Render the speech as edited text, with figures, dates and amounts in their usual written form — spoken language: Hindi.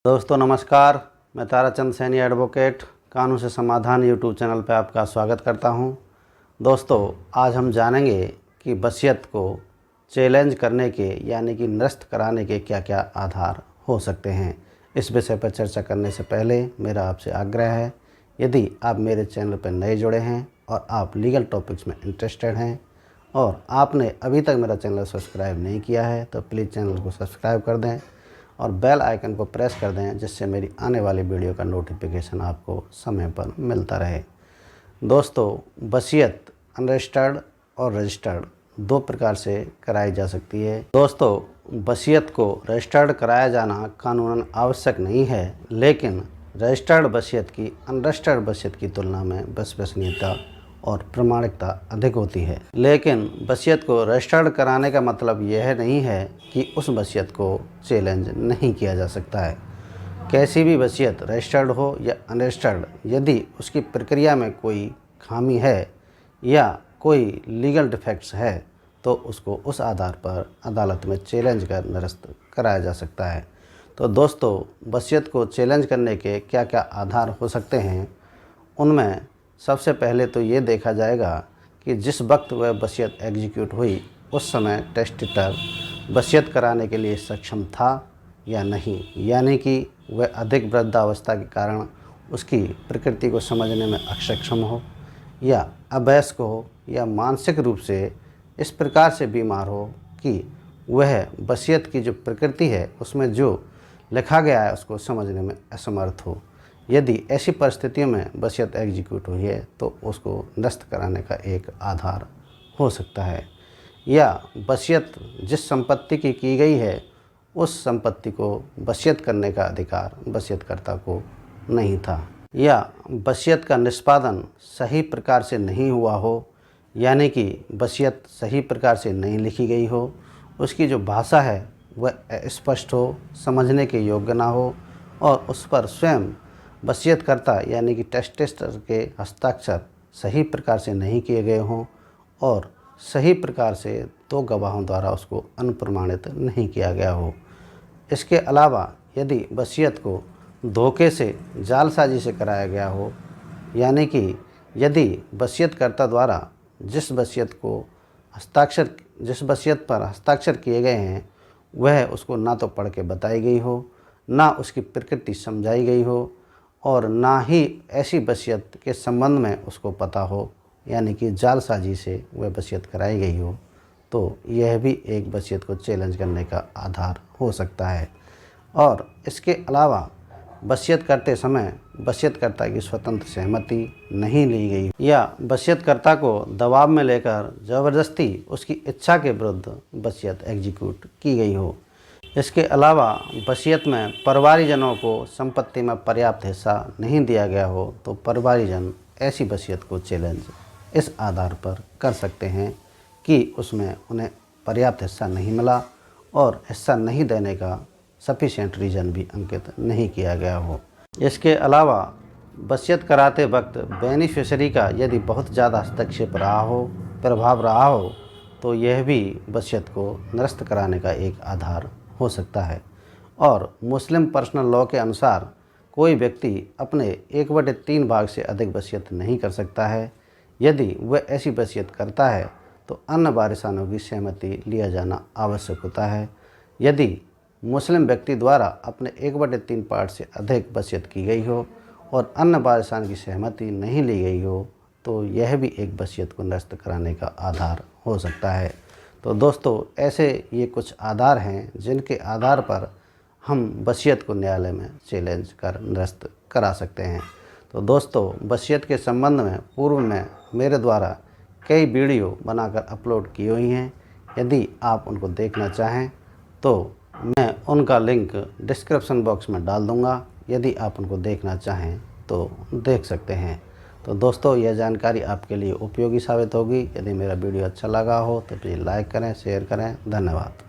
दोस्तों नमस्कार, मैं ताराचंद सैनी एडवोकेट कानून से समाधान यूट्यूब चैनल पर आपका स्वागत करता हूं। दोस्तों आज हम जानेंगे कि वसीयत को चैलेंज करने के यानी कि निरस्त कराने के क्या क्या आधार हो सकते हैं। इस विषय पर चर्चा करने से पहले मेरा आपसे आग्रह है, यदि आप मेरे चैनल पर नए जुड़े हैं और आप लीगल टॉपिक्स में इंटरेस्टेड हैं और आपने अभी तक मेरा चैनल सब्सक्राइब नहीं किया है तो प्लीज़ चैनल को सब्सक्राइब कर दें और बेल आइकन को प्रेस कर दें, जिससे मेरी आने वाली वीडियो का नोटिफिकेशन आपको समय पर मिलता रहे। दोस्तों वसीयत अनरजिस्टर्ड और रजिस्टर्ड दो प्रकार से कराई जा सकती है। दोस्तों वसीयत को रजिस्टर्ड कराया जाना कानूनन आवश्यक नहीं है, लेकिन रजिस्टर्ड वसीयत की अनरजिस्टर्ड वसीयत की तुलना में विश्वसनीयता और प्रामाणिकता अधिक होती है। लेकिन वसीयत को रजिस्टर्ड कराने का मतलब यह नहीं है कि उस वसीयत को चैलेंज नहीं किया जा सकता है। कैसी भी वसीयत रजिस्टर्ड हो या अनरजिस्टर्ड, यदि उसकी प्रक्रिया में कोई खामी है या कोई लीगल डिफेक्ट्स है तो उसको उस आधार पर अदालत में चैलेंज कर निरस्त कराया जा सकता है। तो दोस्तों वसीयत को चैलेंज करने के क्या क्या आधार हो सकते हैं, उनमें सबसे पहले तो ये देखा जाएगा कि जिस वक्त वह वसीयत एग्जीक्यूट हुई उस समय टेस्टिटर वसीयत कराने के लिए सक्षम था या नहीं, यानी कि वह अधिक वृद्धावस्था के कारण उसकी प्रकृति को समझने में अक्षम हो या अवयस्क हो या मानसिक रूप से इस प्रकार से बीमार हो कि वह वसीयत की जो प्रकृति है उसमें जो लिखा गया है उसको समझने में असमर्थ हो। यदि ऐसी परिस्थितियों में वसीयत एग्जीक्यूट हुई है तो उसको निरस्त कराने का एक आधार हो सकता है। या वसीयत जिस संपत्ति की गई है उस संपत्ति को वसीयत करने का अधिकार वसीयतकर्ता को नहीं था। या वसीयत का निष्पादन सही प्रकार से नहीं हुआ हो, यानी कि वसीयत सही प्रकार से नहीं लिखी गई हो, उसकी जो भाषा है वह स्पष्ट हो, समझने के योग्य ना हो और उस पर स्वयं वसीयतकर्ता यानी कि टेस्टिटर के हस्ताक्षर सही प्रकार से नहीं किए गए हों और सही प्रकार से दो गवाहों द्वारा उसको अनुप्रमाणित नहीं किया गया हो। इसके अलावा यदि वसीयत को धोखे से जालसाजी से कराया गया हो, यानी कि यदि वसीयतकर्ता द्वारा जिस वसीयत पर हस्ताक्षर किए गए हैं वह उसको ना तो पढ़ के बताई गई हो, ना उसकी प्रकृति समझाई गई हो और ना ही ऐसी वसीयत के संबंध में उसको पता हो, यानी कि जालसाजी से वह वसीयत कराई गई हो, तो यह भी एक वसीयत को चैलेंज करने का आधार हो सकता है। और इसके अलावा वसीयत करते समय वसीयतकर्ता की स्वतंत्र सहमति नहीं ली गई या वसीयतकर्ता को दबाव में लेकर ज़बरदस्ती उसकी इच्छा के विरुद्ध वसीयत एग्जीक्यूट की गई हो। इसके अलावा वसीयत में परिवारीजनों को संपत्ति में पर्याप्त हिस्सा नहीं दिया गया हो तो परिवारीजन ऐसी वसीयत को चैलेंज इस आधार पर कर सकते हैं कि उसमें उन्हें पर्याप्त हिस्सा नहीं मिला और हिस्सा नहीं देने का सफिशिएंट रीज़न भी अंकित नहीं किया गया हो। इसके अलावा वसीयत कराते वक्त बेनिफिशरी का यदि बहुत ज़्यादा हस्तक्षेप रहा हो, प्रभाव रहा हो, तो यह भी वसीयत को निरस्त कराने का एक आधार हो सकता है। और मुस्लिम पर्सनल लॉ के अनुसार कोई व्यक्ति अपने 1/3 भाग से अधिक वसीयत नहीं कर सकता है। यदि वह ऐसी वसीयत करता है तो अन्य वारिसानों की सहमति लिया जाना आवश्यक होता है। यदि मुस्लिम व्यक्ति द्वारा अपने 1/3 पार्ट से अधिक वसीयत की गई हो और अन्य वारिसान की सहमति नहीं ली गई हो तो यह भी एक वसीयत को निरस्त कराने का आधार हो सकता है। तो दोस्तों ऐसे ये कुछ आधार हैं जिनके आधार पर हम वसीयत को न्यायालय में चैलेंज कर निरस्त करा सकते हैं। तो दोस्तों वसीयत के संबंध में पूर्व में मेरे द्वारा कई वीडियो बनाकर अपलोड की हुई हैं। यदि आप उनको देखना चाहें तो मैं उनका लिंक डिस्क्रिप्शन बॉक्स में डाल दूंगा। यदि आप उनको देखना चाहें तो देख सकते हैं। तो दोस्तों यह जानकारी आपके लिए उपयोगी साबित होगी। यदि मेरा वीडियो अच्छा लगा हो तो प्लीज़ लाइक करें, शेयर करें। धन्यवाद।